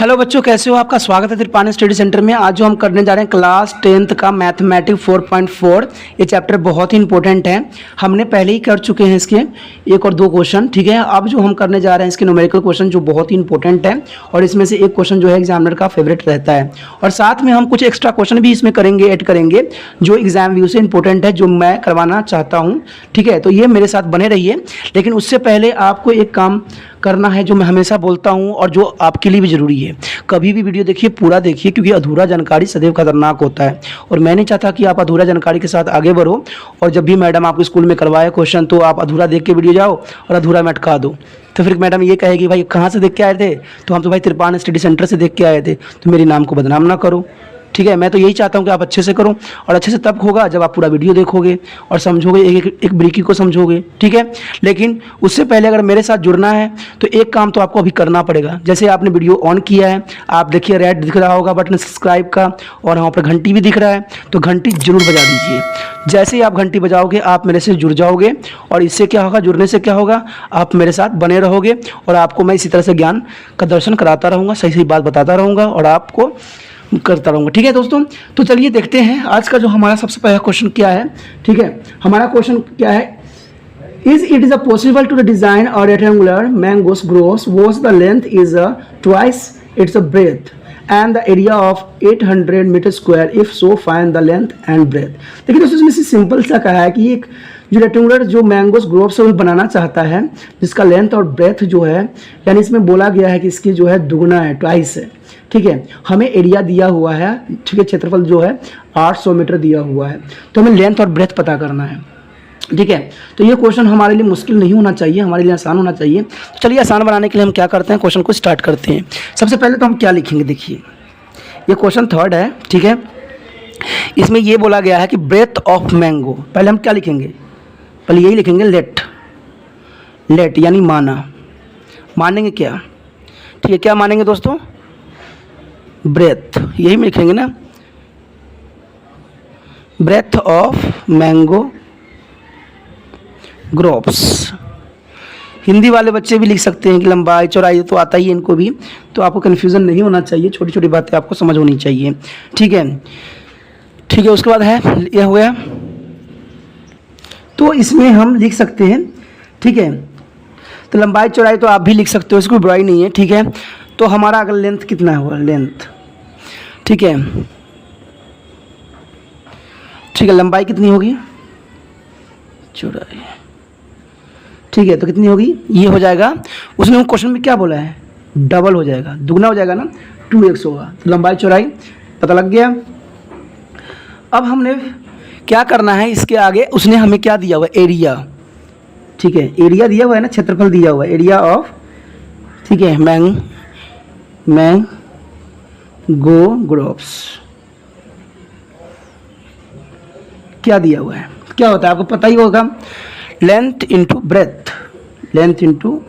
Hello बच्चों, कैसे हो? आपका स्वागत है त्रिपाणी स्टडी सेंटर में। आज जो हम करने जा रहे हैं क्लास 10th का मैथमेटिक्स 4.4। ये चैप्टर बहुत ही इंपॉर्टेंट है। हमने पहले ही कर चुके हैं इसके 1 और 2 क्वेश्चन, ठीक है। अब जो हम करने जा रहे हैं इसके न्यूमेरिकल क्वेश्चन जो बहुत ही इंपॉर्टेंट है, और इसमें से एक क्वेश्चन जो है एग्जामिनर का फेवरेट रहता है। और साथ में हम कुछ एक्स्ट्रा क्वेश्चन भी इसमें करेंगे, ऐड करेंगे, जो एग्जाम व्यू से इंपॉर्टेंट है, जो मैं करवाना चाहता हूँ, ठीक है। तो ये मेरे साथ बने रहिए। लेकिन उससे पहले आपको एक काम करना है जो मैं हमेशा बोलता हूं और जो आपके लिए भी ज़रूरी है। कभी भी वीडियो देखिए, पूरा देखिए, क्योंकि अधूरा जानकारी सदैव खतरनाक होता है। और मैं नहीं चाहता कि आप अधूरा जानकारी के साथ आगे बढ़ो, और जब भी मैडम आपको स्कूल में करवाए क्वेश्चन तो आप अधूरा देख के वीडियो जाओ और अधूरा में अटका दो। तो फिर मैडम ये कहेगी भाई कहाँ से देख के आए थे? तो हम तो भाई त्रिपाणी स्टडी सेंटर से देख के आए थे। तो मेरे नाम को बदनाम ना करो, ठीक है। मैं तो यही चाहता हूँ कि आप अच्छे से करो, और अच्छे से तब होगा जब आप पूरा वीडियो देखोगे और समझोगे, एक ब्रीकी को समझोगे, ठीक है। लेकिन उससे पहले अगर मेरे साथ जुड़ना है तो एक काम तो आपको अभी करना पड़ेगा। जैसे आपने वीडियो ऑन किया है, आप देखिए रेड दिख रहा होगा बटन सब्सक्राइब का, और वहाँ पर घंटी भी दिख रहा है, तो घंटी जरूर बजा दीजिए। जैसे ही आप घंटी बजाओगे आप मेरे से जुड़ जाओगे, और इससे क्या होगा, जुड़ने से क्या होगा, आप मेरे साथ बने रहोगे, और आपको मैं इसी तरह से ज्ञान का दर्शन कराता रहूँगा, सही सही बात बताता रहूँगा, और आपको करता रहूँगा, ठीक है दोस्तों। तो चलिए देखते हैं आज का जो हमारा सबसे पहला क्वेश्चन क्या है, ठीक है। हमारा क्वेश्चन क्या है, is it is possible to design a rectangular mangoes groves was the length is twice its breadth and the area of 800 metre square, if so find the length and breadth. देखिए दोस्तों, इसमें से simple सा कहा है कि एक जो रेक्टेंगुलर जो मैंगोस ग्रोव्स है बनाना चाहता है, जिसका लेंथ और ब्रेथ जो है, यानी इसमें बोला गया है कि इसकी जो है दुगना है, ट्वाइस है, ठीक है। हमें एरिया दिया हुआ है, ठीक है, क्षेत्रफल जो है 800 मीटर दिया हुआ है, तो हमें लेंथ और ब्रेथ पता करना है, ठीक है। तो ये क्वेश्चन हमारे लिए मुश्किल नहीं होना चाहिए, हमारे लिए आसान होना चाहिए। तो चलिए आसान बनाने के लिए हम क्या करते हैं, क्वेश्चन को स्टार्ट करते हैं। सबसे पहले तो हम क्या लिखेंगे, देखिए ये क्वेश्चन 3rd है, ठीक है। इसमें ये बोला गया है कि ब्रेथ ऑफ मैंगो, पहले हम क्या लिखेंगे, पहले यही लिखेंगे लेट, लेट यानी माना, मानेंगे क्या, ठीक है। क्या मानेंगे दोस्तों, ब्रेथ, यही में लिखेंगे ना, breadth of mango groves. Hindi वाले बच्चे भी लिख सकते हैं कि लंबाई चौड़ाई, तो आता ही है इनको भी, तो आपको कन्फ्यूज़न नहीं होना चाहिए, छोटी छोटी बातें आपको समझ होनी चाहिए, ठीक है, ठीक है। उसके बाद है यह हो गया, तो इसमें हम लिख सकते हैं, ठीक है। तो लंबाई चौड़ाई तो आप भी लिख सकते हो, इसको बुराई नहीं है, ठीक है। तो हमारा अगर लेंथ कितना हुआ, लेंथ, ठीक है, ठीक है। लंबाई कितनी होगी, चौड़ाई, ठीक है, तो कितनी होगी, ये हो जाएगा। उसने हम क्वेश्चन में क्या बोला है, डबल हो जाएगा, दुगना हो जाएगा ना, 2x होगा। तो लंबाई चौड़ाई पता लग गया। अब हमने क्या करना है, इसके आगे उसने हमें क्या दिया हुआ है, एरिया, ठीक है, एरिया दिया हुआ है ना, क्षेत्रफल दिया हुआ है, एरिया ऑफ, ठीक है, मैंगो ग्रोव्स क्या दिया हुआ है, क्या होता है आपको पता ही होगा, length into breadth, length into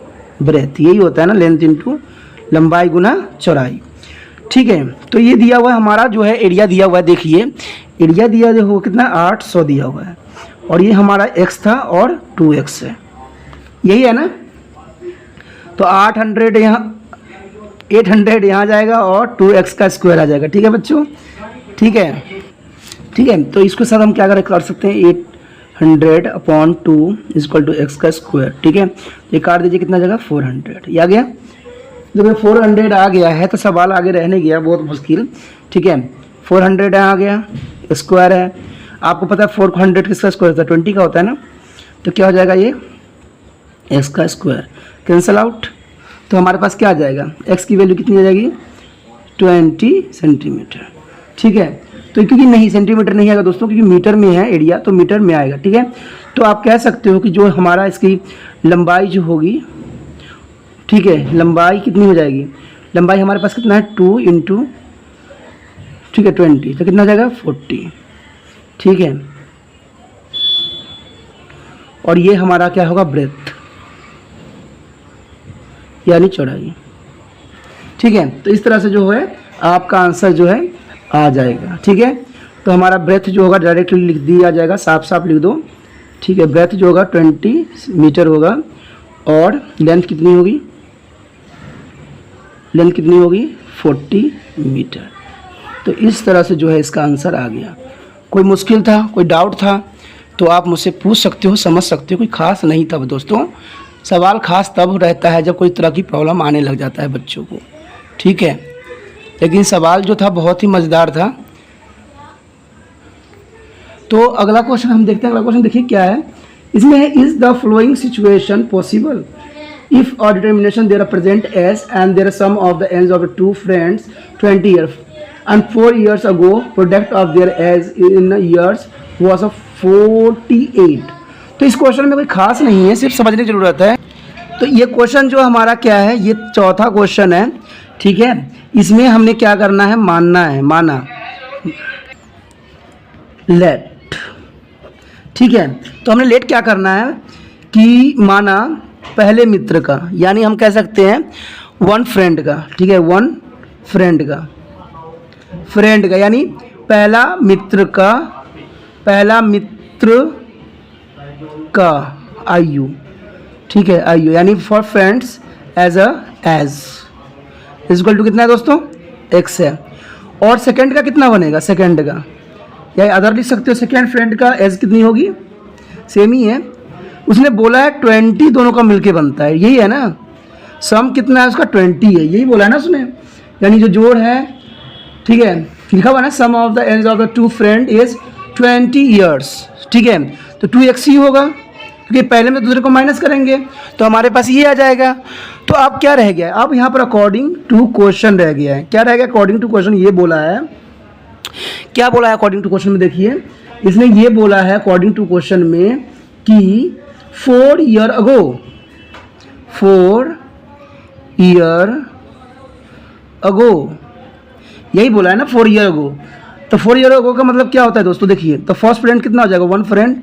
breadth, यही होता है ना, लेंथ इंटू लंबाई गुना चौड़ाई, ठीक है। तो ये दिया हुआ है हमारा जो है, एरिया दिया हुआ है, देखिए एरिया दिया जो हो कितना, 800 दिया हुआ है, और ये हमारा x था और 2x है, यही है ना। तो 800 यहाँ जाएगा और 2x का स्क्वायर आ जाएगा, ठीक है बच्चों, ठीक है, ठीक है। तो इसके साथ हम क्या कर सकते हैं, 800/2 = x का स्क्वायर, ठीक है। ये काट दीजिए, कितना जाएगा, 400, ये आ गया। जब ये 400 आ गया है तो सवाल आगे रहने गया बहुत मुश्किल, ठीक है। 400 आ गया, स्क्वायर है, आपको पता है 400 किसका स्क्वायर होता है, 20 का होता है ना। तो क्या हो जाएगा, ये x का स्क्वायर कैंसिल आउट, तो हमारे पास क्या आ जाएगा, x की वैल्यू कितनी आ जाएगी, 20 सेंटीमीटर, ठीक है। तो क्योंकि नहीं सेंटीमीटर नहीं आएगा दोस्तों, क्योंकि मीटर में है एरिया, तो मीटर में आएगा, ठीक है। तो आप कह सकते हो कि जो हमारा इसकी लंबाई जो होगी, ठीक है, लंबाई कितनी हो जाएगी, लंबाई हमारे पास कितना है, 2 × ठीक है 20, तो कितना हो जाएगा, 40, ठीक है। और ये हमारा क्या होगा, ब्रेथ यानी चौड़ाई, ठीक है। तो इस तरह से जो है आपका आंसर जो है आ जाएगा, ठीक है। तो हमारा ब्रेथ जो होगा डायरेक्टली लिख दिया जाएगा, साफ साफ लिख दो, ठीक है। ब्रेथ जो होगा 20 मीटर होगा, और लेंथ कितनी होगी, लेंथ कितनी होगी 40 मीटर। तो इस तरह से जो है इसका आंसर आ गया। कोई मुश्किल था, कोई डाउट था तो आप मुझसे पूछ सकते हो, समझ सकते हो, कोई ख़ास नहीं था दोस्तों। सवाल ख़ास तब रहता है जब कोई तरह की प्रॉब्लम आने लग जाता है बच्चों को, ठीक है। लेकिन सवाल जो था बहुत ही मज़ेदार था। तो अगला क्वेश्चन हम देखते हैं। अगला क्वेश्चन देखिए क्या है इसमें है, is the flowing situation possible if a determination there are present as and there are sum of the ends of the two friends 20 years and 4 years ago product of their as in years was of 48। तो इस question में कोई खास नहीं है, सिर्फ समझने की ज़रूरत है। तो ये क्वेश्चन जो हमारा क्या है, ये चौथा क्वेश्चन है, ठीक है। इसमें हमने क्या करना है, मानना है, माना, लेट, ठीक है। तो हमने लेट क्या करना है कि माना पहले मित्र का, यानी हम कह सकते हैं वन फ्रेंड का, ठीक है, वन फ्रेंड का, फ्रेंड का यानी पहला मित्र का, पहला मित्र का आयु, ठीक है, आयु यानी for friends age a age equal to कितना है दोस्तों, x है। और सेकंड का कितना बनेगा, सेकंड का या अदर लिख सकते हो, सेकंड फ्रेंड का एज कितनी होगी, सेम ही है। उसने बोला है 20 दोनों का मिलके बनता है, यही है ना, सम कितना है उसका 20 है, यही बोला है ना उसने, यानी जो जोड़ है, ठीक है, लिखा हुआ ना sum of the age of the two friend is 20 years, ठीक है। तो 2x ही होगा क्योंकि पहले में दूसरे को माइनस करेंगे तो हमारे पास ये आ जाएगा। तो अब क्या रह गया, अब यहाँ पर अकॉर्डिंग टू क्वेश्चन रह गया है। क्या रह गया अकॉर्डिंग टू क्वेश्चन, ये बोला है, क्या बोला है अकॉर्डिंग टू क्वेश्चन में, देखिए इसने ये बोला है अकॉर्डिंग टू क्वेश्चन में कि 4 ईयर अगो, 4 ईयर अगो, यही बोला है ना 4 ईयर अगो। तो 4 ईयर अगो का मतलब क्या होता है दोस्तों, देखिए तो फर्स्ट फ्रेंड कितना हो जाएगा, वन फ्रेंड,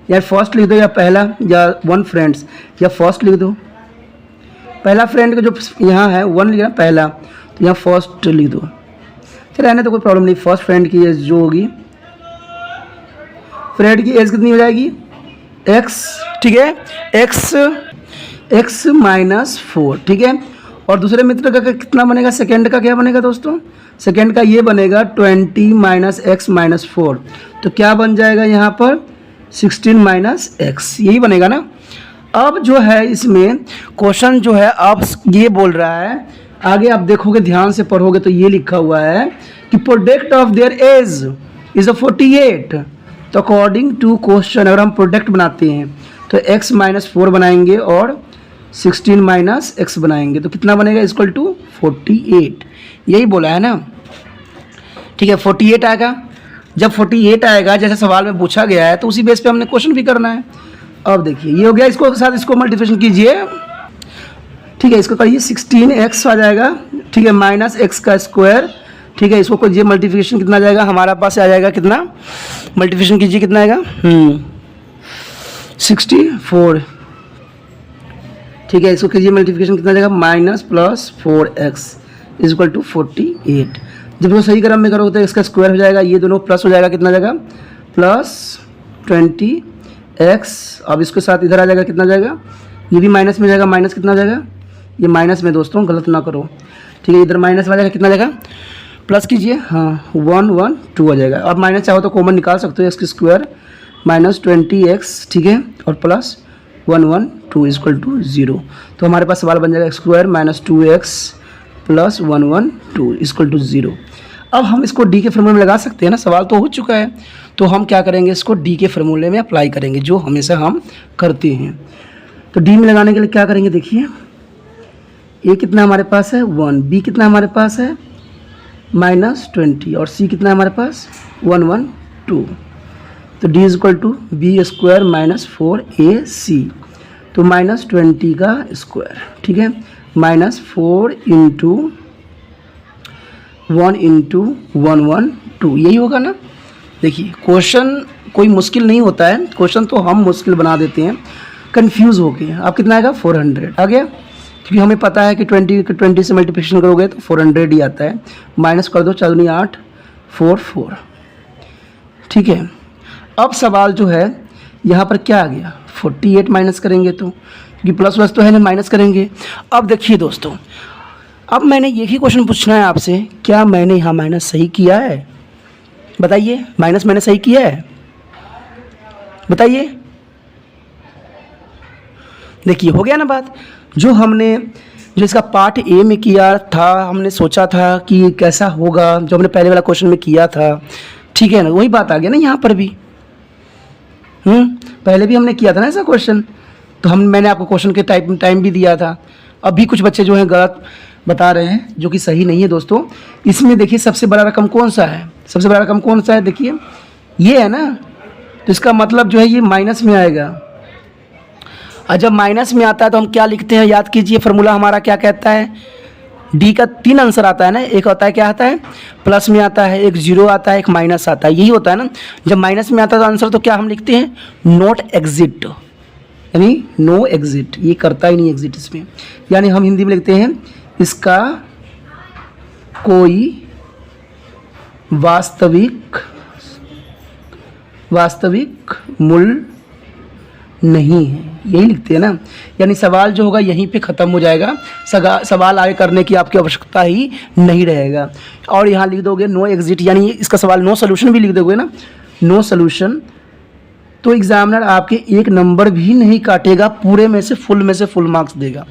या फर्स्ट लिख दो या पहला, या वन फ्रेंड्स या फर्स्ट लिख दो। पहला फ्रेंड का जो यहाँ है वन लिखा पहला, तो यहाँ फर्स्ट लिख दो, चल रहने तो कोई प्रॉब्लम नहीं। फर्स्ट फ्रेंड की एज जो होगी, फ्रेंड की एज कितनी हो जाएगी x, ठीक है, x माइनस 4, ठीक है। और दूसरे मित्र का कितना बनेगा, सेकंड का क्या बनेगा दोस्तों, सेकंड का ये बनेगा 20 माइनस एक्स माइनस 4, तो क्या बन जाएगा यहाँ पर 16 माइनस एक्स, यही बनेगा ना। अब जो है इसमें क्वेश्चन जो है अब ये बोल रहा है, आगे आप देखोगे ध्यान से पढ़ोगे तो ये लिखा हुआ है कि product of their age is a 48। तो अकॉर्डिंग टू क्वेश्चन अगर हम प्रोडक्ट बनाते हैं तो x माइनस 4 बनाएंगे और 16 माइनस एक्स बनाएंगे, तो कितना बनेगा, इक्वल टू 48, यही बोला है ना, ठीक है। 48 आएगा, जब 48 आएगा जैसे सवाल में पूछा गया है तो उसी बेस पे हमने क्वेश्चन भी करना है। अब देखिए ये हो गया, इसको साथ इसको मल्टीप्लिकेशन कीजिए, ठीक है, इसको करिए 16x आ जाएगा, ठीक है, माइनस एक्स का स्क्वायर, ठीक है। इसको कीजिए मल्टीप्लिकेशन, कितना जाएगा हमारा पास आ जाएगा, कितना मल्टीप्लिकेशन कीजिए, कितना आएगा 64, ठीक है। इसको कीजिए मल्टीप्लिकेशन, कितना जाएगा minus plus 4x equal to 48। जब वो सही क्रम में करोगे तो इसका स्क्वायर हो जाएगा, ये दोनों प्लस हो जाएगा, कितना जाएगा प्लस 20x। अब इसके साथ इधर आ जाएगा, कितना जाएगा, ये भी माइनस में जाएगा, माइनस कितना जाएगा, ये माइनस में दोस्तों गलत ना करो, ठीक है, इधर माइनस में आ जाएगा, कितना जाएगा प्लस कीजिए, हाँ 1 1 2 आ जाएगा। अब माइनस चाहो तो कॉमन निकाल सकते हो, इसकी स्क्वायर माइनस 20x, ठीक है, और प्लस 1 1 2 इक्वल टू 0। तो हमारे पास सवाल बन जाएगा square minus 2x plus 1 1 2 equal to 0। अब हम इसको डी के फार्मूले में लगा सकते हैं ना, सवाल तो हो चुका है, तो हम क्या करेंगे, इसको डी के फार्मूले में अप्लाई करेंगे जो हमेशा हम करते हैं। तो डी में लगाने के लिए क्या करेंगे, देखिए ए कितना हमारे पास है 1, बी कितना हमारे पास है -20 और सी कितना है हमारे पास 1 1 2। तो D is equal to B square minus 4ac, तो -20 का स्क्वायर, ठीक है, -4 इंटू 1 इंटू 1 1 2, यही होगा ना। देखिए क्वेश्चन कोई मुश्किल नहीं होता है, क्वेश्चन तो हम मुश्किल बना देते हैं कंफ्यूज होके। अब कितना आएगा 400 आ गया, क्योंकि हमें पता है कि 20 से मल्टीप्लिकेशन करोगे तो 400 ही आता है। माइनस कर दो, 4 दूनी 8 4 4, ठीक है। अब सवाल जो है यहाँ पर क्या आ गया 48 माइनस करेंगे तो, क्योंकि प्लस प्लस तो है ना, माइनस करेंगे। अब देखिए दोस्तों अब मैंने यही क्वेश्चन पूछना है आपसे, क्या मैंने यहाँ माइनस सही किया है? बताइए, माइनस मैंने सही किया है? बताइए। देखिए हो गया ना बात। जो इसका पार्ट ए में किया था, हमने सोचा था कि कैसा होगा, जो हमने पहले वाला क्वेश्चन में किया था, ठीक है ना, वही बात आ गया ना यहाँ पर भी। पहले भी हमने किया था ना ऐसा क्वेश्चन, तो मैंने आपको क्वेश्चन के टाइम भी दिया था। अब भी कुछ बच्चे जो हैं गलत बता रहे हैं, जो कि सही नहीं है दोस्तों। इसमें देखिए सबसे बड़ा रकम कौन सा है? सबसे बड़ा रकम कौन सा है? देखिए ये है ना, तो इसका मतलब जो है ये माइनस में आएगा। और जब माइनस में आता है तो हम क्या लिखते हैं? याद कीजिए, फार्मूला हमारा क्या कहता है? डी का 3 आंसर आता है ना, एक होता है क्या आता है? प्लस में आता है, एक जीरो आता है, एक माइनस आता है, यही होता है ना। जब माइनस में आता है तो आंसर तो क्या हम लिखते हैं? नॉट एग्जिट, यानी नो एग्जिट, ये करता ही नहीं एग्जिट इसमें। यानी हम हिंदी में लिखते हैं इसका कोई वास्तविक मूल्य नहीं है, यही लिखते हैं ना। यानी सवाल जो होगा यहीं पे ख़त्म हो जाएगा, सवाल आगे करने की आपकी आवश्यकता ही नहीं रहेगा। और यहाँ लिख दोगे नो एग्जिट, यानी इसका सवाल नो सोल्यूशन भी लिख दोगे ना, नो सोल्यूशन, तो एग्जामिनर आपके एक नंबर भी नहीं काटेगा, पूरे में से फुल मार्क्स देगा।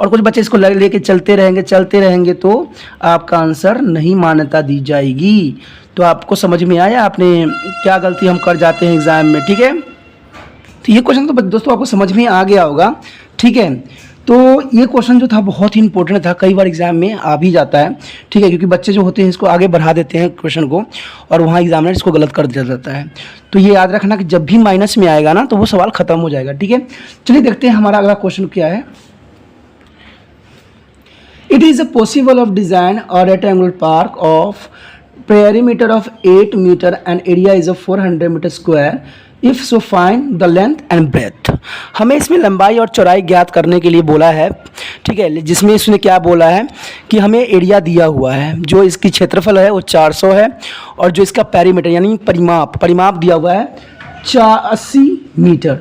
और कुछ बच्चे इसको लेके चलते रहेंगे तो आपका आंसर नहीं मान्यता दी जाएगी। तो आपको समझ में आया आपने क्या गलती हम कर जाते हैं एग्ज़ाम में, ठीक है। तो ये क्वेश्चन तो दोस्तों आपको समझ में आ गया होगा, ठीक है। तो ये क्वेश्चन जो था बहुत ही इंपॉर्टेंट था, कई बार एग्जाम में आ भी जाता है, ठीक है, क्योंकि बच्चे जो होते हैं इसको आगे बढ़ा देते हैं क्वेश्चन को, और वहाँ एग्जामिनर इसको गलत कर दिया जाता है। तो ये याद रखना कि जब भी माइनस में आएगा ना तो वो सवाल ख़त्म हो जाएगा, ठीक है। चलिए देखते हैं हमारा अगला क्वेश्चन क्या है। It is a possible of design और rectangular park of perimeter of 8 meter and area is of 400 meter square. If so find the length and breadth. हमें इसमें लंबाई और चौड़ाई ज्ञात करने के लिए बोला है, ठीक है, जिसमें इसने क्या बोला है कि हमें एरिया दिया हुआ है, जो इसकी क्षेत्रफल है वो 400 है, और जो इसका पेरीमीटर यानी परिमाप दिया हुआ है 80 मीटर,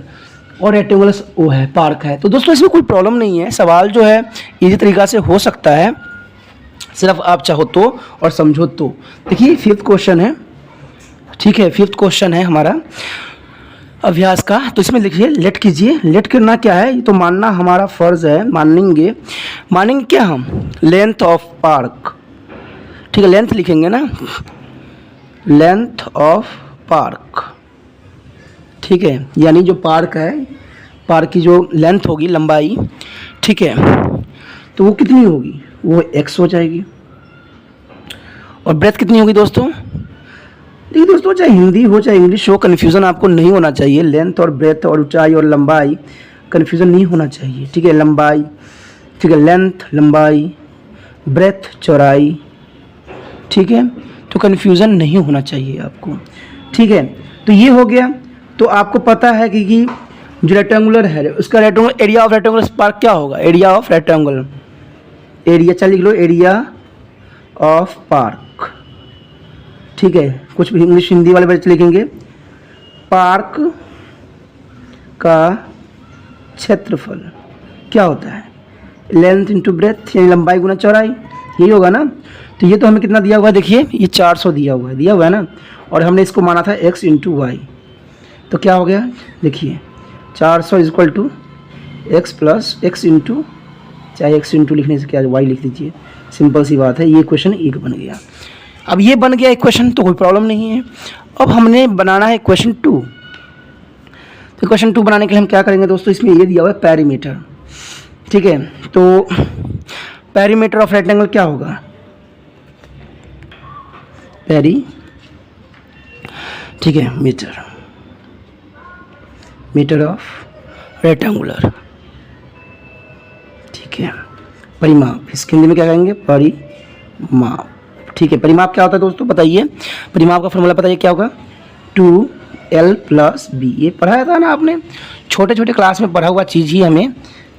और रेक्टेंगुलर वो है, पार्क है। तो दोस्तों इसमें कोई प्रॉब्लम नहीं है, सवाल जो है इसी तरीक़ा से हो सकता है, सिर्फ आप चाहो तो और समझो तो। देखिए 5th क्वेश्चन है, ठीक है, 5th क्वेश्चन है हमारा अभ्यास का। तो इसमें लिखिए, लेट कीजिए। लेट करना क्या है? ये तो मानना हमारा फ़र्ज़ है, मानेंगे क्या हम? लेंथ ऑफ पार्क, ठीक है, लेंथ लिखेंगे ना, लेंथ ऑफ पार्क, ठीक है, यानी जो पार्क है, पार्क की जो लेंथ होगी, लंबाई, ठीक है, तो वो कितनी होगी? वो x हो जाएगी। और ब्रेथ कितनी होगी दोस्तों? देखिए दोस्तों, चाहे हिंदी हो चाहे इंग्लिश हो, कन्फ्यूज़न आपको नहीं होना चाहिए। लेंथ और ब्रेथ और ऊंचाई और लंबाई, कन्फ्यूज़न नहीं होना चाहिए, ठीक है। लंबाई, ठीक है, लेंथ लंबाई, ब्रेथ चौड़ाई, ठीक है, तो कन्फ्यूज़न नहीं होना चाहिए आपको, ठीक है। तो ये हो गया। तो आपको पता है कि जो रेक्टेंगुलर है उसका एरिया ऑफ रेक्टेंगुलर पार्क क्या होगा? एरिया ऑफ रेक्टेंगुलर, एरिया, चल लिख लो, एरिया ऑफ पार्क, ठीक है। कुछ इंग्लिश हिंदी वाले बच्चे लिखेंगे पार्क का क्षेत्रफल क्या होता है? लेंथ इंटू ब्रेथ, यानी लंबाई गुना चौड़ाई, यही होगा ना। तो ये तो हमें कितना दिया हुआ है? देखिए ये 400 दिया हुआ है ना, और हमने इसको माना था x इंटू वाई, तो क्या हो गया? देखिए 400 is equal to X plus X into, चाहे x इंटू लिखने से क्या y लिख दीजिए, सिंपल सी बात है। ये क्वेश्चन 1 बन गया। अब ये बन गया इक्वेशन, तो कोई प्रॉब्लम नहीं है। अब हमने बनाना है इक्वेशन 2। तो इक्वेशन 2 बनाने के लिए हम क्या करेंगे दोस्तों? इसमें ये दिया हुआ है पेरीमीटर, ठीक है। तो पेरीमीटर ऑफ रेक्टेंगल क्या होगा? ठीक है, मीटर ऑफ रेक्टेंगुलर, ठीक है। परिमाप, इसके हिंदी में क्या कहेंगे? परिमाप, ठीक है। परिमाप क्या होता है दोस्तों बताइए? परिमाप का फॉर्मूला बताइए क्या होगा? 2l + b। ये पढ़ाया था ना आपने, छोटे छोटे क्लास में पढ़ा हुआ चीज़ ही हमें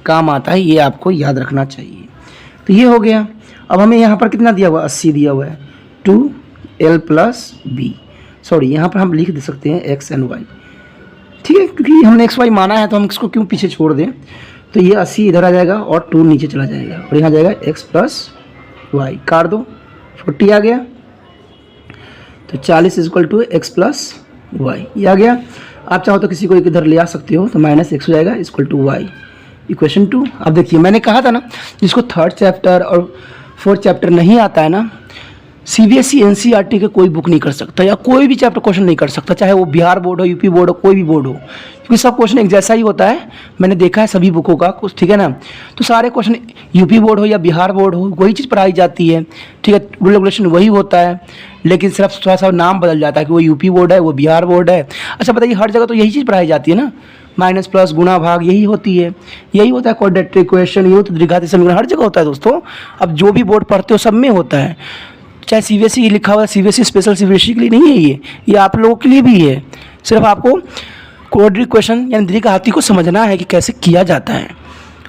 काम आता है, ये आपको याद रखना चाहिए। तो ये हो गया। अब हमें यहाँ पर कितना दिया हुआ? 80 दिया हुआ है, 2l + b। सॉरी, यहाँ पर हम लिख दे सकते हैं x and y, ठीक है, क्योंकि हमने x y माना है तो हम इसको क्यों पीछे छोड़ दें। तो ये 80 इधर आ जाएगा और 2 नीचे चला जाएगा, और यहाँ जाएगा x + वाई, काट दो, 40 आ गया। तो 40 equal to X plus Y, ये आ गया। आप चाहो तो किसी को इधर ले आ सकते हो, तो माइनस एक्स हो जाएगा इक्वल टू वाई। इक्वेशन 2। अब देखिए मैंने कहा था ना, जिसको थर्ड चैप्टर और फोर्थ चैप्टर नहीं आता है ना, सीबीएसई एनसीईआरटी के कोई बुक नहीं कर सकता, या कोई भी चैप्टर क्वेश्चन नहीं कर सकता, चाहे वो बिहार बोर्ड हो, यूपी बोर्ड हो, कोई भी बोर्ड हो, क्योंकि सब क्वेश्चन एक जैसा ही होता है। मैंने देखा है सभी बुकों का कुछ, ठीक है ना। तो सारे क्वेश्चन यूपी बोर्ड हो या बिहार बोर्ड हो, वही चीज़ पढ़ाई जाती है, ठीक है, रूल रेगुलेशन वही होता है, लेकिन सिर्फ थोड़ा सा नाम बदल जाता है कि वो यूपी बोर्ड है, वो बिहार बोर्ड है। अच्छा बताइए, हर जगह तो यही चीज़ पढ़ाई जाती है ना, माइनस प्लस गुणा भाग यही होती है, यही होता है क्वाड्रेटिक इक्वेशन, यही होता है द्विघाती समीकरण, हर जगह होता है दोस्तों। अब जो भी बोर्ड पढ़ते हो सब में होता है, चाहे सीबीएसई लिखा हुआ है, सीबीएसई स्पेशल सीबीएसई के लिए नहीं है, ये आप लोगों के लिए भी है। सिर्फ आपको क्वाड्रेटिक इक्वेशन यानी द्विघाती को समझना है कि कैसे किया जाता है,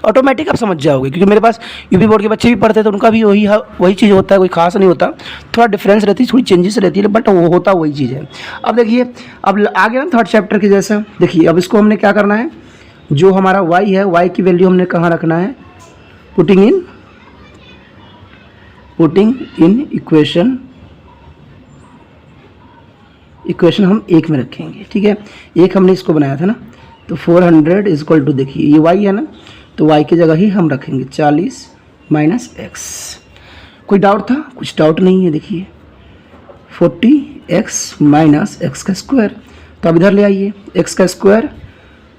ऑटोमेटिक आप समझ जाओगे। क्योंकि मेरे पास यूपी बोर्ड के बच्चे भी पढ़ते हैं, तो उनका भी वही चीज़ होता है, कोई खास नहीं होता, थोड़ा डिफरेंस रहती है, थोड़ी चेंजेस रहती है, बट वो होता वही चीज़ है। अब देखिए, अब आ गया ना थर्ड चैप्टर के जैसा। देखिए अब इसको हमने क्या करना है, जो हमारा वाई है, वाई की वैल्यू हमने कहाँ रखना है, पुटिंग इन इक्वेशन हम एक में रखेंगे, ठीक है। एक हमने इसको बनाया था ना, तो 400 इक्वल टू, देखिए ये वाई है ना, तो वाई की जगह ही हम रखेंगे 40 माइनस एक्स। कोई डाउट था? कुछ डाउट नहीं है। देखिए 40x माइनस एक्स का स्क्वायर, तो अब इधर ले आइए एक्स का स्क्वायर,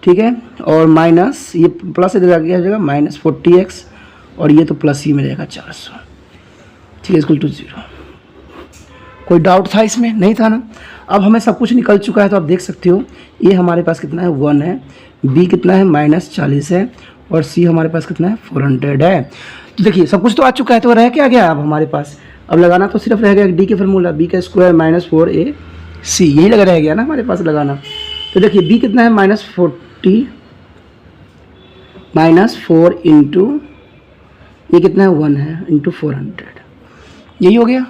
ठीक है, और माइनस ये प्लस इधर आ जाएगा माइनस 40x, और ये तो प्लस ही में रहेगा 400, ठीक है, इक्वल टू 0। कोई डाउट था इसमें? नहीं था ना। अब हमें सब कुछ निकल चुका है, तो आप देख सकते हो ये हमारे पास कितना है, 1 है, बी कितना है माइनस 40 है, और सी हमारे पास कितना है 400 है। तो देखिए सब कुछ तो आ चुका है, तो रह क्या गया अब हमारे पास, अब लगाना तो सिर्फ रह गया डी के फार्मूला, बी का स्क्वायर माइनस 4ac, यही लगा रह गया ना हमारे पास लगाना। तो देखिए बी कितना है माइनस 4 इंटू ये कितना है 1 है इंटू 400, यही हो गया।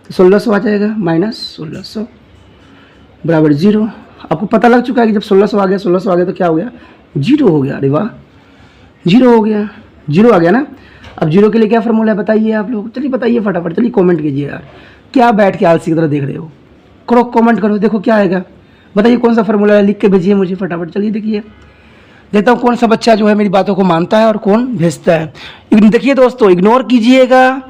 तो 1600 आ जाएगा, माइनस 1600 बराबर 0। आपको पता लग चुका है कि जब 1600 आ गया तो क्या हो गया, 0 हो गया। अरे वाह, 0 हो गया, 0 आ गया ना। अब 0 के लिए क्या फार्मूला है बताइए आप लोग, चलिए बताइए फटाफट, चलिए कमेंट कीजिए यार, क्या बैठ के आलसी की तरह देख रहे हो, करो कमेंट करो, देखो क्या आएगा, बताइए कौन सा फार्मूला है, लिख के भेजिए मुझे फटाफट। चलिए देखिए, देखता हूँ कौन सा बच्चा जो है मेरी बातों को मानता है और कौन भेजता है। देखिए दोस्तों, इग्नोर कीजिएगा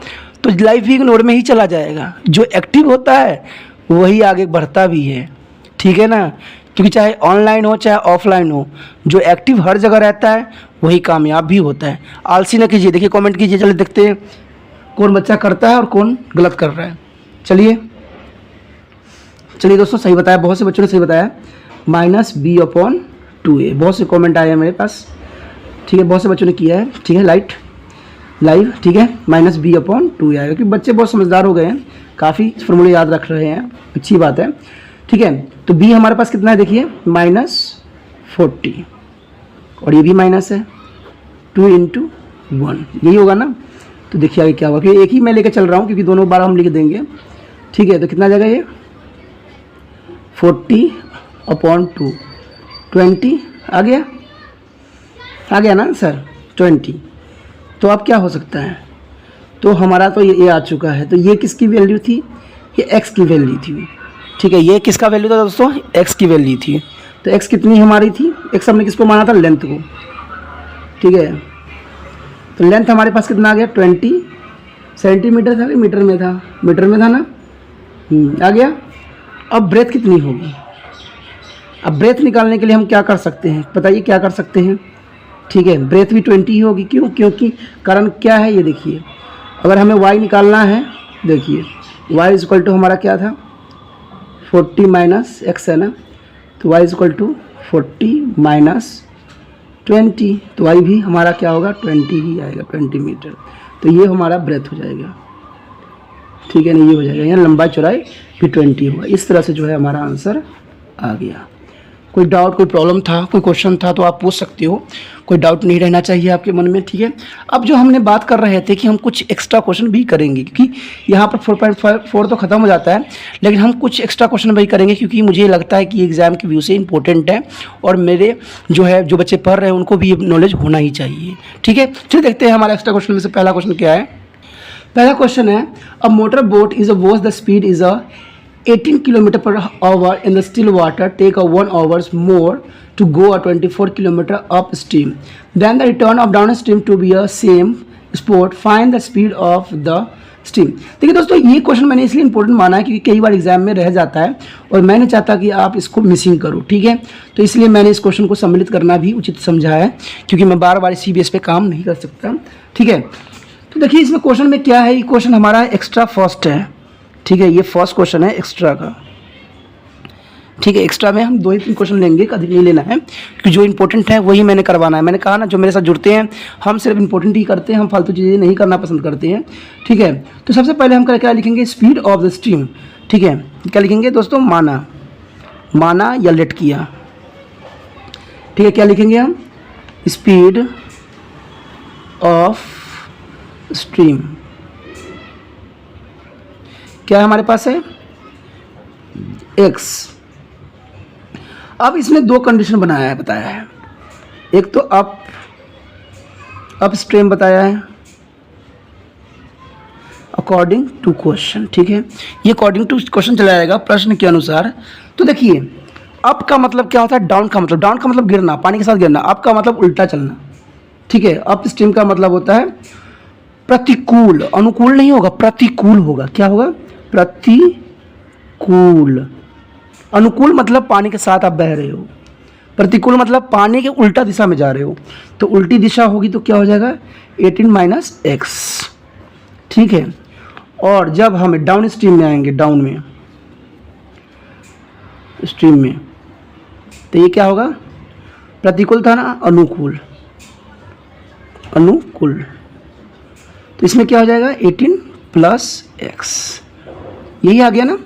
तो लाइफ भी इग्नोर में ही चला जाएगा। जो एक्टिव होता है वही आगे बढ़ता भी है, ठीक है ना, क्योंकि चाहे ऑनलाइन हो चाहे ऑफलाइन हो, जो एक्टिव हर जगह रहता है वही कामयाब भी होता है। आलसी ना कीजिए, देखिए कमेंट कीजिए, चलिए देखते हैं कौन बच्चा करता है और कौन गलत कर रहा है। चलिए दोस्तों, सही बताया, बहुत से बच्चों ने सही बताया, -b/2a, बहुत से कमेंट आए हैं मेरे पास, ठीक है, बहुत से बच्चों ने किया है, ठीक है, लाइव, ठीक है, -b/2a आएगा, क्योंकि बच्चे बहुत समझदार हो गए हैं, काफ़ी फॉर्मूले याद रख रहे हैं, अच्छी बात है, ठीक है। तो b हमारे पास कितना है, देखिए -40, और ये भी माइनस है, 2 × 1, यही होगा ना। तो देखिए आगे क्या होगा, क्योंकि एक ही मैं लेके चल रहा हूँ, क्योंकि दोनों बार हम लिख देंगे, ठीक है। तो कितना आ जाएगा ये 40/2, 20 आ गया ना सर, 20। तो अब क्या हो सकता है, तो हमारा तो ये आ चुका है, तो ये किसकी वैल्यू थी, ये x की वैल्यू थी, ठीक है। ये किसका वैल्यू था दोस्तों, x की वैल्यू थी। तो x कितनी हमारी थी, x हमने किसको माना था, लेंथ को, ठीक है। तो लेंथ हमारे पास कितना आ गया, 20 सेंटीमीटर था कि मीटर में था, मीटर में था ना, आ गया। अब ब्रेथ कितनी होगी, अब ब्रेथ निकालने के लिए हम क्या कर सकते हैं, बताइए क्या कर सकते हैं, ठीक है। ब्रेथ भी 20 ही होगी, क्यों, क्योंकि कारण क्या है, ये देखिए, अगर हमें y निकालना है, देखिए y इक्वल टू हमारा क्या था 40 माइनस एक्स है ना, तो y इक्वल टू 40 माइनस 20, तो y भी हमारा क्या होगा 20 ही आएगा, 20 मीटर। तो ये हमारा ब्रेथ हो जाएगा, ठीक है ना, ये हो जाएगा, यहाँ लंबाई चौड़ाई भी 20 होगा। इस तरह से जो है हमारा आंसर आ गया। कोई डाउट, कोई प्रॉब्लम था, कोई क्वेश्चन था तो आप पूछ सकते हो, कोई डाउट नहीं रहना चाहिए आपके मन में, ठीक है। अब जो हमने बात कर रहे थे कि हम कुछ एक्स्ट्रा क्वेश्चन भी करेंगे, क्योंकि यहाँ पर 4.4 तो ख़त्म हो जाता है, लेकिन हम कुछ एक्स्ट्रा क्वेश्चन भी करेंगे, क्योंकि मुझे लगता है कि एग्ज़ाम के व्यू से इंपॉर्टेंट है, और मेरे जो बच्चे पढ़ रहे हैं उनको भी नॉलेज होना ही चाहिए, ठीक है। चलिए देखते हैं हमारा एक्स्ट्रा क्वेश्चन में से पहला क्वेश्चन क्या है। पहला क्वेश्चन है, a motor boat is a watch the speed is a 18 kilometre per hour in the still water take a 1 hours more to go a 24 kilometre up stream then the return of down stream to be a same sport find the speed of the stream. देखिए दोस्तों, ये question मैंने इसलिए important माना है क्योंकि कई बार exam में रह जाता है और मैंने चाहता कि आप इसको मिसिंग करो, ठीक है। तो इसलिए मैंने इस क्वेश्चन को सम्मिलित करना भी उचित समझा है, क्योंकि मैं बार बार इसी बेस पे काम नहीं कर सकता, ठीक है। तो देखिए इसमें क्वेश्चन में क्या है, ये क्वेश्चन हमारा एक्स्ट्रा फर्स्ट है, ठीक है। ये फर्स्ट क्वेश्चन है एक्स्ट्रा का, ठीक है। एक्स्ट्रा में हम 2 ही 3 क्वेश्चन लेंगे, अधिक नहीं लेना है, क्योंकि जो इंपॉर्टेंट है वही मैंने करवाना है। मैंने कहा ना, जो मेरे साथ जुड़ते हैं हम सिर्फ इंपॉर्टेंट ही करते हैं, हम फालतू चीज़ें नहीं करना पसंद करते हैं, ठीक है। तो सबसे पहले हम क्या लिखेंगे, स्पीड ऑफ द स्ट्रीम, ठीक है। क्या लिखेंगे दोस्तों, माना या लेट किया, ठीक है। क्या लिखेंगे हम, स्पीड ऑफ स्ट्रीम, क्या हमारे पास है, x। अब इसमें 2 कंडीशन बताया है, एक तो अप स्ट्रीम बताया है अकॉर्डिंग टू क्वेश्चन, ठीक है। ये अकॉर्डिंग टू क्वेश्चन चला जाएगा प्रश्न के अनुसार। तो देखिए, अप का मतलब क्या होता है, डाउन का मतलब गिरना, पानी के साथ गिरना। अप का मतलब उल्टा चलना, ठीक है। अप स्ट्रीम का मतलब होता है प्रतिकूल, अनुकूल नहीं होगा, प्रतिकूल होगा। क्या होगा, प्रतिकूल। अनुकूल मतलब पानी के साथ आप बह रहे हो, प्रतिकूल मतलब पानी के उल्टा दिशा में जा रहे हो। तो उल्टी दिशा होगी तो क्या हो जाएगा, 18 - x, ठीक है। और जब हम डाउन स्ट्रीम में आएंगे, डाउन में स्ट्रीम में, तो ये क्या होगा, प्रतिकूल था ना, अनुकूल। तो इसमें क्या हो जाएगा, 18 + x, यही आ गया ना,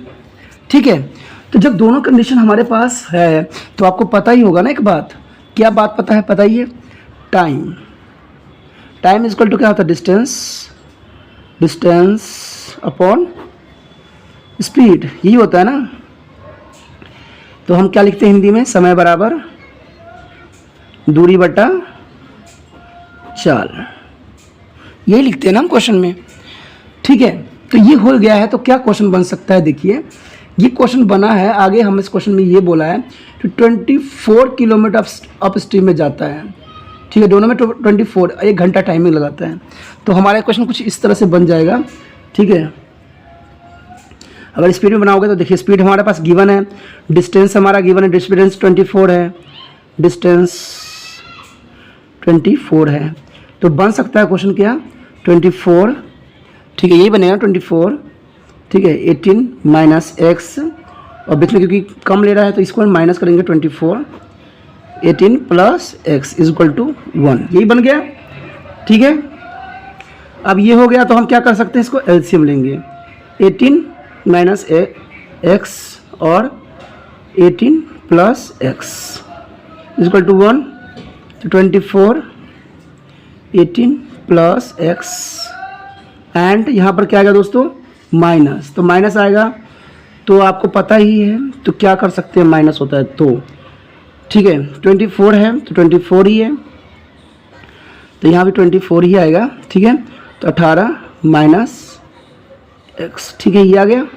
ठीक है। तो जब दोनों कंडीशन हमारे पास है तो आपको पता ही होगा ना एक बात, क्या बात पता है, बताइए, टाइम इज इक्वल टू क्या होता है, डिस्टेंस अपॉन स्पीड, यही होता है ना। तो हम क्या लिखते हैं हिंदी में, समय बराबर दूरी बटा चाल, यही लिखते हैं ना हम क्वेश्चन में, ठीक है। तो ये हो गया है, तो क्या क्वेश्चन बन सकता है, देखिए ये क्वेश्चन बना है। आगे हम इस क्वेश्चन में ये बोला है कि 24 किलोमीटर अप स्ट्रीम में जाता है, ठीक है। दोनों में 24, 1 घंटा टाइमिंग लगाता है। तो हमारा क्वेश्चन कुछ इस तरह से बन जाएगा, ठीक है। अगर स्पीड में बनाओगे तो देखिए, स्पीड हमारे पास गिवन है, डिस्टेंस हमारा गिवन है, डिस्टेंस 24 है, डिस्टेंस 24 है। तो बन सकता है क्वेश्चन क्या, 24, ठीक है, यही बनेगा 24, ठीक है। 18 - x, और बीच में क्योंकि कम ले रहा है तो इसको माइनस करेंगे, 24, 18 + x = 1, यही बन गया, ठीक है। अब ये हो गया तो हम क्या कर सकते हैं, इसको एलसीएम लेंगे, 18 - x और 18 + x = 1, तो 24, 18 + x, एंड यहाँ पर क्या आ गया दोस्तों, माइनस। तो माइनस आएगा, तो आपको पता ही है, तो क्या कर सकते हैं, माइनस होता है तो, ठीक है। 24 है तो 24 ही है, तो यहाँ भी 24 ही आएगा, ठीक है। तो 18 - x, ठीक है, ये आ गया।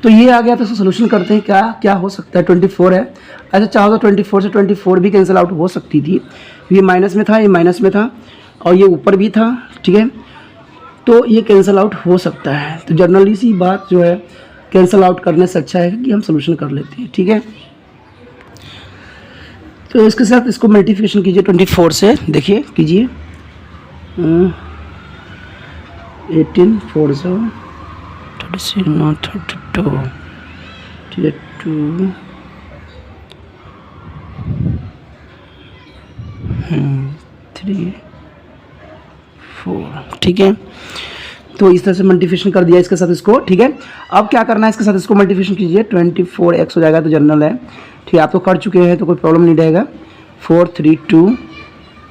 तो ये आ गया, तो सोल्यूशन करते हैं, क्या हो सकता है, 24 है। ऐसा चाहो तो 24 से 24 भी कैंसिल आउट हो सकती थी, ये माइनस में था, ये माइनस में था, और ये ऊपर भी था, ठीक है। तो ये कैंसिल आउट हो सकता है। तो जनरली सी बात जो है, कैंसिल आउट करने से अच्छा है कि हम सोल्यूशन कर लेते हैं, ठीक है। तो इसके साथ इसको मल्टीप्लिकेशन कीजिए 24 से, देखिए कीजिए, 18 × 4 = 32, ठीक है, 2 3 4, ठीक है। तो इस तरह से मल्टीप्लिकेशन कर दिया इसके साथ इसको, ठीक है। अब क्या करना है, इसके साथ इसको मल्टीप्लिकेशन कीजिए, 24x हो जाएगा, तो जनरल है, ठीक है। आप तो कर चुके हैं तो कोई प्रॉब्लम नहीं रहेगा, 4 3 2,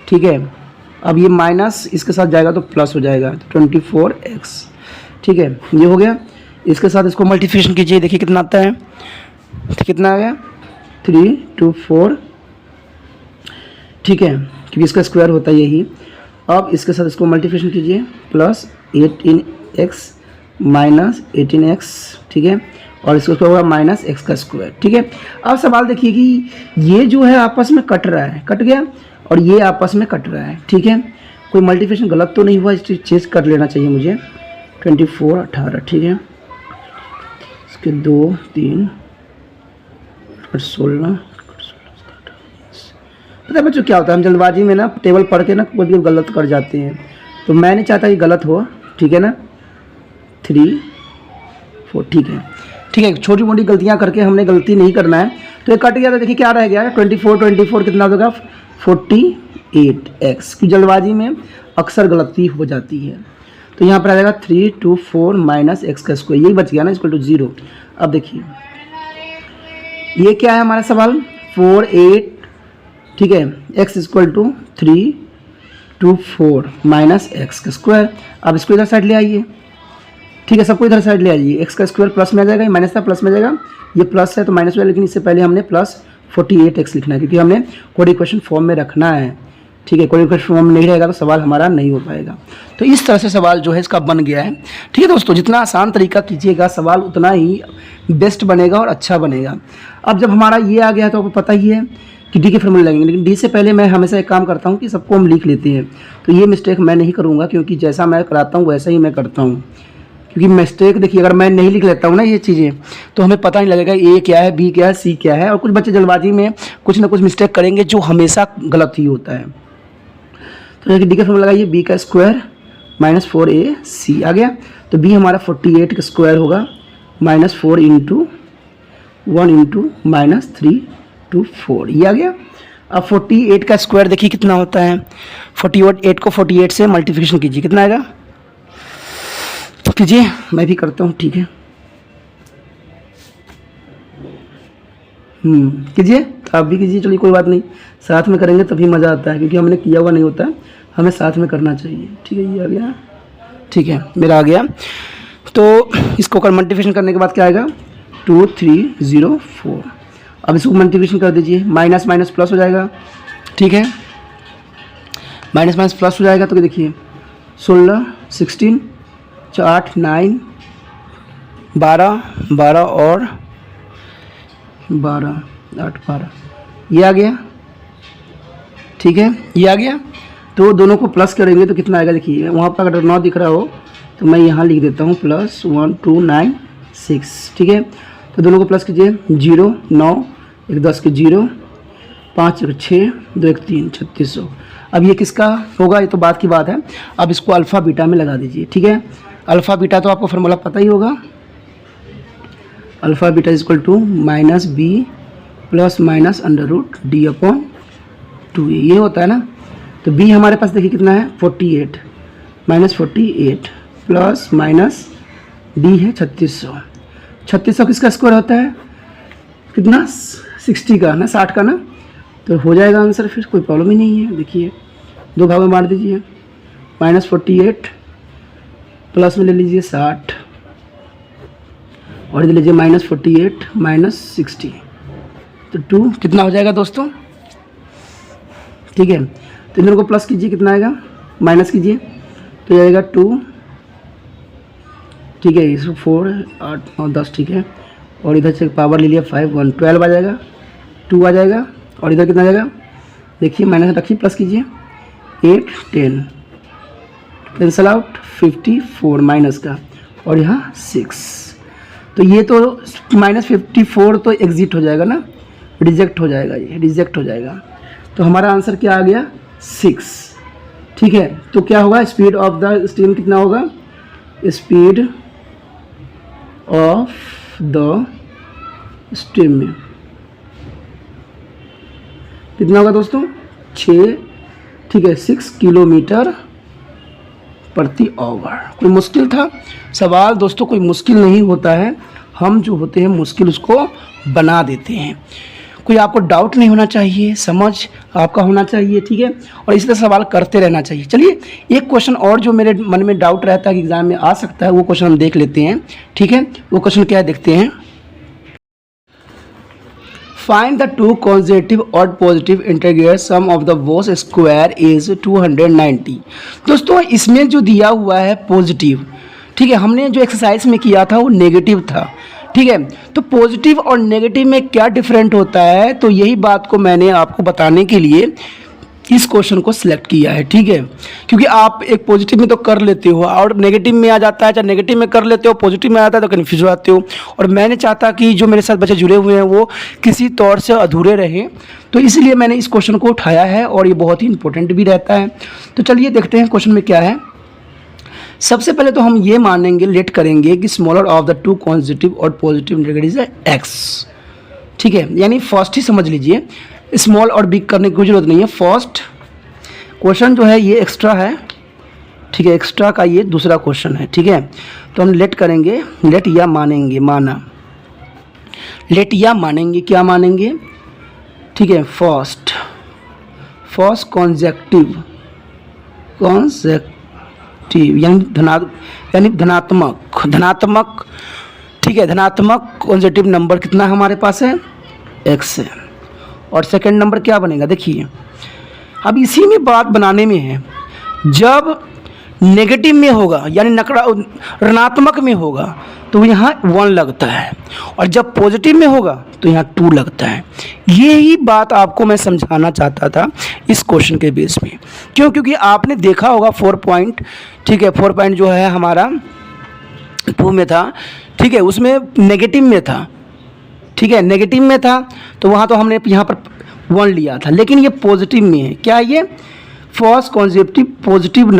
ठीक है। अब ये माइनस इसके साथ जाएगा तो प्लस हो जाएगा, तो 24x, ठीक है, ये हो गया। इसके साथ इसको मल्टीप्लिकेशन कीजिए, देखिए कितना आता है, तो कितना आ गया, 3 2 4, ठीक है, क्योंकि इसका स्क्वायर होता है यही, अब इसके साथ इसको मल्टीप्लिकेशन कीजिए, प्लस 18x माइनस 18x, ठीक है, और इसको क्या होगा माइनस x का स्क्वायर, ठीक है। अब सवाल देखिए कि ये जो है आपस में कट रहा है, कट गया, और ये आपस में कट रहा है, ठीक है। कोई मल्टीप्लिकेशन गलत तो नहीं हुआ, इस चीज़ कर लेना चाहिए मुझे। 24 18, ठीक है, इसके 2 3 16। पता है बच्चों क्या होता है, हम जल्दबाजी में ना टेबल पढ़ के ना कोई भी गलत कर जाते हैं, तो मैं नहीं चाहता कि गलत हो, ठीक है ना। 3 4, ठीक है, ठीक है। छोटी मोटी गलतियां करके हमने गलती नहीं करना है। तो ये कट गया, तो देखिए क्या रह गया, 24 कितना होगा 48x की जल्दबाजी में अक्सर गलती हो जाती है। तो यहाँ पर आ जाएगा 3 2 4 माइनस x का स्क्वायर, यही बच गया ना, इक्वल टू 0। अब देखिए ये क्या है हमारा सवाल, 4 8, ठीक है, x equal to 3 2 4 minus x का स्क्वायर। अब इसको इधर साइड ले आइए, ठीक है, सबको इधर साइड ले आइए। x का स्क्वायर प्लस में आ जाएगा, माइनस था प्लस में आ जाएगा, ये प्लस है तो माइनस में, लेकिन इससे पहले हमने प्लस 48x लिखना है, क्योंकि हमने कोड इक्वेशन फॉर्म में रखना है, ठीक है। कोड इक्वेशन फॉर्म में नहीं रहेगा तो सवाल हमारा नहीं हो पाएगा। तो इस तरह से सवाल जो है इसका बन गया है, ठीक है दोस्तों। जितना आसान तरीका कीजिएगा सवाल उतना ही बेस्ट बनेगा और अच्छा बनेगा। अब जब हमारा ये आ गया तो आपको पता ही है कि डी के फॉर्मूले लगेंगे, लेकिन डी से पहले मैं हमेशा एक काम करता हूँ कि सबको हम लिख लेते हैं। तो ये मिस्टेक मैं नहीं करूँगा, क्योंकि जैसा मैं कराता हूँ वैसा ही मैं करता हूँ। क्योंकि मिस्टेक देखिए, अगर मैं नहीं लिख लेता हूँ ना ये चीज़ें, तो हमें पता नहीं लगेगा ए क्या है, बी क्या है, सी क्या है। और कुछ बच्चे जल्दबाजी में कुछ ना कुछ मिस्टेक करेंगे जो हमेशा गलत ही होता है। तो देखिए डी का फॉर्मूला लगाइए, बी का स्क्वायर माइनस 4ac आ गया। तो बी हमारा 48 का स्क्वायर होगा माइनस 4 इंटू 1 इंटू माइनस 3 2 4, ये आ गया। अब 48 का स्क्वायर देखिए कितना होता है, 48 को 48 से मल्टीप्लिकेशन कीजिए, कितना आएगा कीजिए, मैं भी करता हूँ, ठीक है। कीजिए, तो आप भी कीजिए, चलिए कोई बात नहीं, साथ में करेंगे तभी मज़ा आता है, क्योंकि हमने किया हुआ नहीं होता है, हमें साथ में करना चाहिए, ठीक है। ये आ गया, ठीक है, मेरा आ गया। तो इसको कर मल्टीप्लिकेशन करने के बाद क्या आएगा 2304। अब इसको मल्टीप्लिकेशन कर दीजिए, माइनस माइनस प्लस हो जाएगा, ठीक है, माइनस माइनस प्लस हो जाएगा। तो देखिए 16 16 8 9 12 12 और 12 8 12, ये आ गया, ठीक है, ये आ गया। तो दोनों को प्लस करेंगे तो कितना आएगा, देखिए वहाँ पर अगर 9 दिख रहा हो तो मैं यहाँ लिख देता हूँ प्लस 1296, ठीक है। तो दोनों को प्लस कीजिए, 0 9 1 10 के 0 5 1 6 2 1 3 3600। अब ये किसका होगा, ये तो बात की बात है। अब इसको अल्फ़ा बीटा में लगा दीजिए, ठीक है। अल्फ़ा बीटा तो आपको फार्मूला पता ही होगा, alpha beta is equal to minus B plus minus under root D upon 2a, ये होता है ना। तो b हमारे पास देखिए कितना है 48 माइनस 48 प्लस माइनस d है 3600। 3600 किसका स्क्वायर होता है, कितना 60 का ना, 60 का ना। तो हो जाएगा आंसर, फिर कोई प्रॉब्लम ही नहीं है। देखिए 2 भाग में बांट दीजिए, माइनस 48 प्लस में ले लीजिए 60 और इधर लीजिए माइनस 48 माइनस 60, तो 2 कितना हो जाएगा दोस्तों, ठीक है। तो इन दोनों को प्लस कीजिए, कितना आएगा, माइनस कीजिए तो जाएगा 2, ठीक है, इसको 4 8 9 10, ठीक है। और इधर से पावर ले लिया 5 1 12 आ जाएगा, 2 आ जाएगा, और इधर कितना आ जाएगा, देखिए माइनस रखिए प्लस कीजिए 8 10 कैंसल आउट 54 माइनस का, और यहाँ 6। तो ये तो माइनस 54 तो एग्जिट हो जाएगा ना, रिजेक्ट हो जाएगा, ये रिजेक्ट हो जाएगा। तो हमारा आंसर क्या आ गया 6, ठीक है। तो क्या होगा, स्पीड ऑफ द स्टीम कितना होगा, स्पीड ऑफ द स्टीम में कितना होगा दोस्तों 6, ठीक है, 6 किलोमीटर प्रति आवर। कोई मुश्किल था सवाल दोस्तों, कोई मुश्किल नहीं होता है, हम जो होते हैं मुश्किल उसको बना देते हैं। कोई आपको डाउट नहीं होना चाहिए, समझ आपका होना चाहिए, ठीक है। और इसी तरह सवाल करते रहना चाहिए। चलिए एक क्वेश्चन और जो मेरे मन में डाउट रहता है कि एग्जाम में आ सकता है, वो क्वेश्चन हम देख लेते हैं, ठीक है। वो क्वेश्चन क्या है देखते हैं। फाइंड द टू कॉन्जिटिव और positive integral sum of the both square is 290। दोस्तों इसमें जो दिया हुआ है पॉजिटिव, ठीक है, हमने जो एक्सरसाइज में किया था वो नेगेटिव था, ठीक है। तो पॉजिटिव और नेगेटिव में क्या डिफरेंट होता है, तो यही बात को मैंने आपको बताने के लिए इस क्वेश्चन को सिलेक्ट किया है, ठीक है। क्योंकि आप एक पॉजिटिव में तो कर लेते हो और नेगेटिव में आ जाता है, चाहे नेगेटिव में कर लेते हो पॉजिटिव में आता है तो कन्फ्यूज हो जाते हो। और मैंने चाहता कि जो मेरे साथ बच्चे जुड़े हुए हैं वो किसी तौर से अधूरे रहें, तो इसलिए मैंने इस क्वेश्चन को उठाया है और ये बहुत ही इंपॉर्टेंट भी रहता है। तो चलिए देखते हैं क्वेश्चन में क्या है। सबसे पहले तो हम ये मानेंगे, लेट करेंगे कि smaller of the to positive और पॉजिटिव इंटीग्रल इज एक्स, ठीक है। यानी फर्स्ट ही समझ लीजिए, स्मॉल और बिग करने की कोई जरूरत नहीं है। फर्स्ट क्वेश्चन जो है ये एक्स्ट्रा है, ठीक है, एक्स्ट्रा का ये दूसरा क्वेश्चन है, ठीक है। तो हम लेट करेंगे, लेट या मानेंगे, माना, लेट या मानेंगे, क्या मानेंगे, ठीक है। फर्स्ट कॉन्जेक्टिव यानी धनात्मक, ठीक है, धनात्मक पॉजिटिव नंबर कितना हमारे पास है, एक्स है। और सेकंड नंबर क्या बनेगा, देखिए अब इसी में बात बनाने में है, जब नेगेटिव में होगा यानी ऋणात्मक में होगा तो यहाँ 1 लगता है, और जब पॉजिटिव में होगा तो यहाँ 2 लगता है। यही बात आपको मैं समझाना चाहता था इस क्वेश्चन के बेस में। क्यों? क्योंकि आपने देखा होगा 4 पॉइंट, ठीक है, 4 पॉइंट जो है हमारा 2 में था, ठीक है, उसमें नेगेटिव में था, ठीक है, नेगेटिव में था तो वहाँ तो हमने यहाँ पर 1 लिया था, लेकिन ये पॉजिटिव में है। क्या ये फर्स्ट कॉन्सेप्टिव पॉजिटिव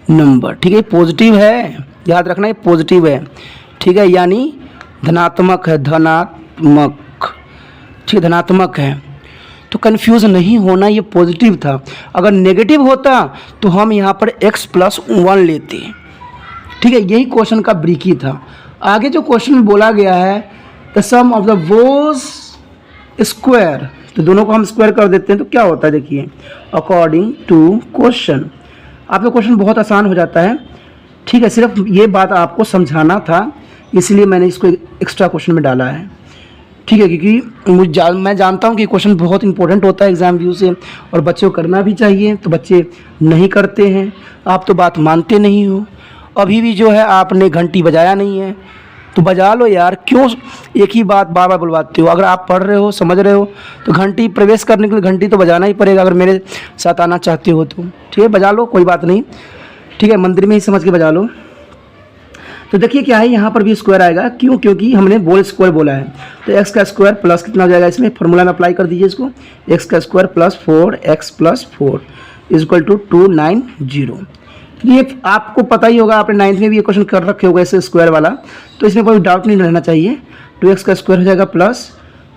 नंबर, ठीक है, पॉजिटिव है, याद रखना, ये पॉजिटिव है, ठीक है, यानी धनात्मक है, ठीक है, धनात्मक है। तो कन्फ्यूज नहीं होना, ये पॉजिटिव था। अगर नेगेटिव होता तो हम यहाँ पर x+1 लेते, ठीक है। यही क्वेश्चन का ब्रीकी था। आगे जो क्वेश्चन में बोला गया है the sum of the both square, तो दोनों को हम स्क्वायर कर देते हैं तो क्या होता है, देखिए अकॉर्डिंग टू क्वेश्चन। आपका क्वेश्चन बहुत आसान हो जाता है, ठीक है। सिर्फ ये बात आपको समझाना था, इसलिए मैंने इसको एक्स्ट्रा क्वेश्चन में डाला है, ठीक है। क्योंकि मैं जानता हूँ कि क्वेश्चन बहुत इंपॉर्टेंट होता है एग्ज़ाम व्यू से, और बच्चों को करना भी चाहिए, तो बच्चे नहीं करते हैं। आप तो बात मानते नहीं हो। अभी भी जो है आपने घंटी बजाया नहीं है, तो बजा लो यार, क्यों एक ही बात बार बार बुलवाते हो। अगर आप पढ़ रहे हो, समझ रहे हो, तो घंटी प्रवेश करने के लिए घंटी तो बजाना ही पड़ेगा, अगर मेरे साथ आना चाहते हो तो, ठीक है, बजा लो, कोई बात नहीं, ठीक है, मंदिर में ही समझ के बजा लो। तो देखिए क्या है, यहाँ पर भी स्क्वायर आएगा, क्यों? क्योंकि हमने बोल स्क्वायर बोला है, तो एक्स का स्क्वायर प्लस कितना हो जाएगा, इसमें फॉर्मूला में अप्लाई कर दीजिए इसको, एक्स का square plus 4x+4 equal to 290। ये आपको पता ही होगा, आपने 9th में भी ये क्वेश्चन कर रखे होगा ऐसे स्क्वायर वाला, तो इसमें कोई डाउट नहीं रहना चाहिए। 2x का स्क्वायर हो जाएगा प्लस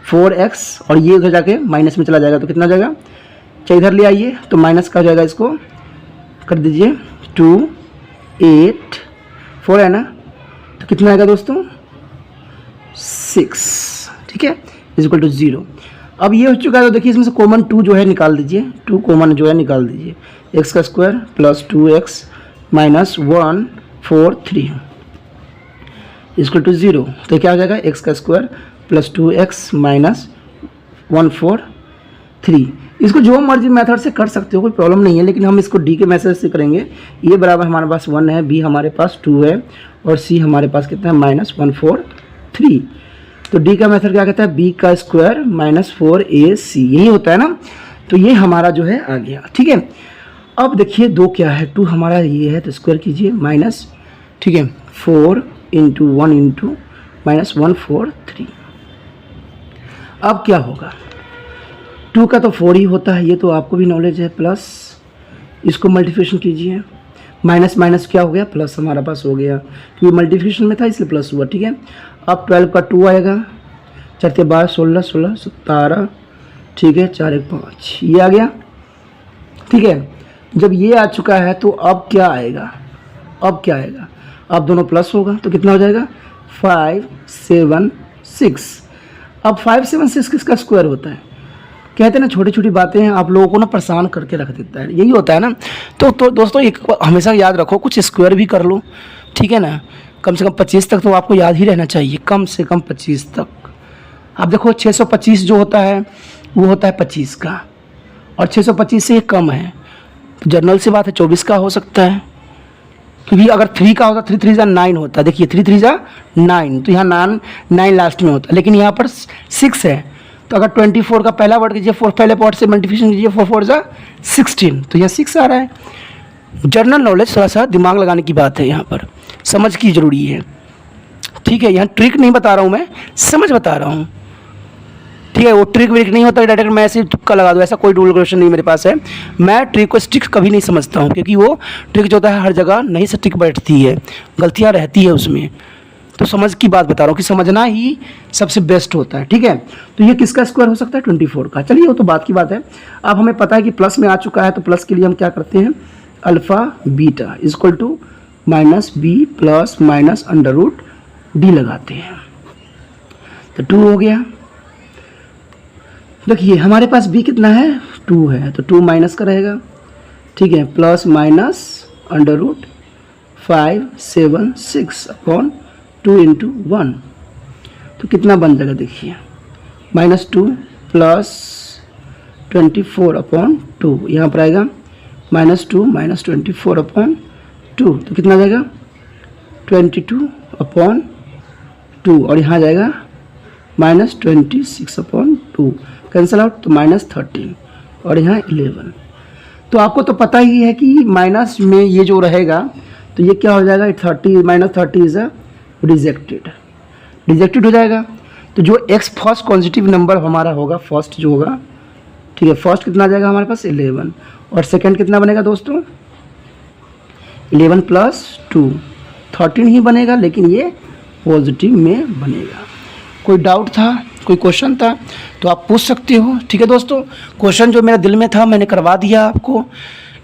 4x, और ये उधर जाके माइनस में चला जाएगा, तो कितना हो जाएगा, चाहे इधर ले आइए, तो माइनस का हो जाएगा, इसको कर दीजिए 2 8 4 है ना, तो कितना आएगा दोस्तों 6, ठीक है, इक्वल टू 0। अब ये हो चुका है, तो देखिए इसमें से कॉमन 2 जो है निकाल दीजिए, 2 कॉमन जो है निकाल दीजिए, x का square plus 2x minus 1 4 3 equal to 0। तो क्या हो जाएगा, x का स्क्वायर प्लस 2x माइनस 1 4 3। इसको जो मर्जी मेथड से कर सकते हो, कोई प्रॉब्लम नहीं है, लेकिन हम इसको d के मेथड से करेंगे। ये बराबर हमारे पास 1 है, b हमारे पास 2 है, और c हमारे पास कितना है माइनस 1 4 3। तो d का मेथड क्या कहता है, b का स्क्वायर माइनस 4ac, यही होता है ना। तो ये हमारा जो है आ गया, ठीक है। अब देखिए 2 क्या है, 2 हमारा ये है, तो स्क्वायर कीजिए माइनस, ठीक है, 4 इंटू 1 इंटू माइनस 1 4 3। अब क्या होगा, 2 का तो 4 ही होता है, ये तो आपको भी नॉलेज है, प्लस इसको मल्टीप्लिकेशन कीजिए, माइनस माइनस क्या हो गया, प्लस हमारा पास हो गया, क्योंकि मल्टीप्लिकेशन में था इसलिए प्लस हुआ, ठीक है। अब 12 का 2 आएगा, 4 के 12 16 16 17, ठीक है, 4 1 5, ये आ गया, ठीक है। जब ये आ चुका है तो अब क्या आएगा, अब क्या आएगा, अब दोनों प्लस होगा, तो कितना हो जाएगा 5 7 6। अब 5 7 6 किसका स्क्वायर होता है, कहते हैं ना छोटी छोटी बातें आप लोगों को ना परेशान करके रख देता है, यही होता है ना। तो दोस्तों एक हमेशा याद रखो, कुछ स्क्वायर भी कर लो, ठीक है ना, कम से कम 25 तक तो आपको याद ही रहना चाहिए, कम से कम 25 तक। अब देखो 625 जो होता है वो होता है 25 का, और 625 से ये कम है तो जनरल सी बात है 24 का हो सकता है, क्योंकि अगर 3 का होता 3 3 जा 9 होता। देखिए 3 3 जा 9, तो यहाँ 9 लास्ट में होता, लेकिन यहाँ पर 6 है। तो अगर 24 का पहला वर्ड कीजिए, 4 पहले पार्ट से मल्टीप्लिकेशन कीजिए, 4 4 जा 16, तो यहाँ 6 आ रहा है। जनरल नॉलेज थोड़ा सा दिमाग लगाने की बात है, यहाँ पर समझ की ज़रूरी है, ठीक है। यहाँ ट्रिक नहीं बता रहा हूँ मैं, समझ बता रहा हूँ, ठीक है। वो ट्रिक व्रिक नहीं होता डायरेक्ट मैं ऐसे तुक्का लगा दूँ, ऐसा कोई रूल रेगुलेशन नहीं मेरे पास है। मैं ट्रिक को स्टिक कभी नहीं समझता हूँ, क्योंकि वो ट्रिक जो होता है हर जगह नहीं स्टिक बैठती है, गलतियाँ रहती है उसमें। तो समझ की बात बता रहा हूँ कि समझना ही सबसे बेस्ट होता है, ठीक है। तो ये किसका स्क्वायर हो सकता है? 24 का। चलिए वो तो बात की बात है। अब हमें पता है कि प्लस में आ चुका है, तो प्लस के लिए हम क्या करते हैं, alpha beta equal to minus B plus minus under root D लगाते हैं, तो 2 हो गया। देखिए हमारे पास b कितना है, 2 है, तो 2 माइनस का रहेगा, ठीक है, plus minus under root 5 7 6 upon 2 into 1, तो कितना बन जाएगा देखिए, -2 प्लस 24 अपॉन 2, यहाँ पर आएगा -2 माइनस 24 अपॉन 2, तो कितना जाएगा 22 अपॉन 2, और यहाँ जाएगा -26 अपॉन 2, कैंसिल आउट, तो -13, और यहाँ 11। तो आपको तो पता ही है कि माइनस में ये जो रहेगा तो ये क्या हो जाएगा, 30 -30 इज़ रिजेक्टेड हो जाएगा। तो जो x फर्स्ट पॉजिटिव नंबर हमारा होगा, फर्स्ट जो होगा, ठीक है, फर्स्ट कितना आ जाएगा हमारे पास 11, और सेकंड कितना बनेगा दोस्तों 11 प्लस 2 13 ही बनेगा, लेकिन ये पॉजिटिव में बनेगा। कोई डाउट था, कोई क्वेश्चन था तो आप पूछ सकते हो, ठीक है दोस्तों। क्वेश्चन जो मेरे दिल में था मैंने करवा दिया आपको,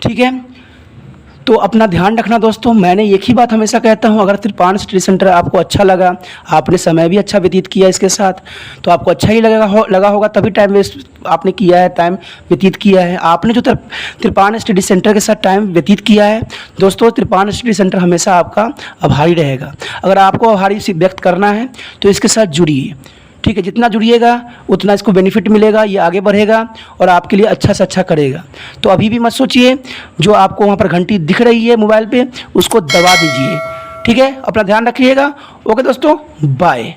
ठीक है। तो अपना ध्यान रखना दोस्तों। मैंने एक ही बात हमेशा कहता हूँ, अगर त्रिपान स्टडी सेंटर आपको अच्छा लगा, आपने समय भी अच्छा व्यतीत किया इसके साथ, तो आपको अच्छा ही लगा होगा, तभी टाइम वेस्ट आपने किया है, टाइम व्यतीत किया है। आपने जो त्रिपान स्टडी सेंटर के साथ टाइम व्यतीत किया है दोस्तों, त्रिपान स्टडी सेंटर हमेशा आपका आभारी रहेगा। अगर आपको आभारी व्यक्त करना है तो इसके साथ जुड़िए, ठीक है। जितना जुड़िएगा उतना इसको बेनिफिट मिलेगा, ये आगे बढ़ेगा और आपके लिए अच्छा से अच्छा करेगा। तो अभी भी मत सोचिए, जो आपको वहाँ पर घंटी दिख रही है मोबाइल पे उसको दबा दीजिए, ठीक है। अपना ध्यान रखिएगा। ओके दोस्तों, बाय।